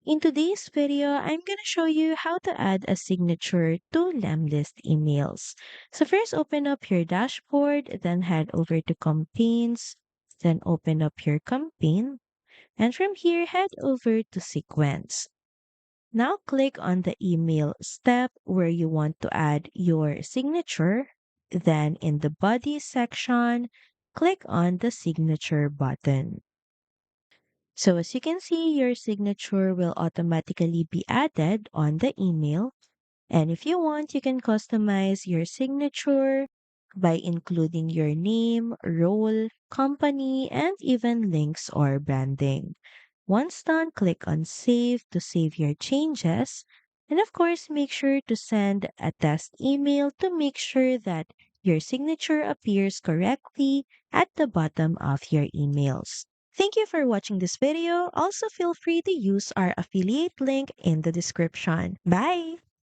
In today's video, I'm going to show you how to add a signature to Lemlist emails. So first open up your dashboard, then head over to campaigns, then open up your campaign, and from here head over to sequence. Now click on the email step where you want to add your signature. Then in the body section, click on the signature button. So as you can see, your signature will automatically be added on the email. And if you want, you can customize your signature by including your name, role, company, and even links or branding. Once done, click on Save to save your changes. And of course, make sure to send a test email to make sure that your signature appears correctly at the bottom of your emails. Thank you for watching this video. Also, feel free to use our affiliate link in the description. Bye!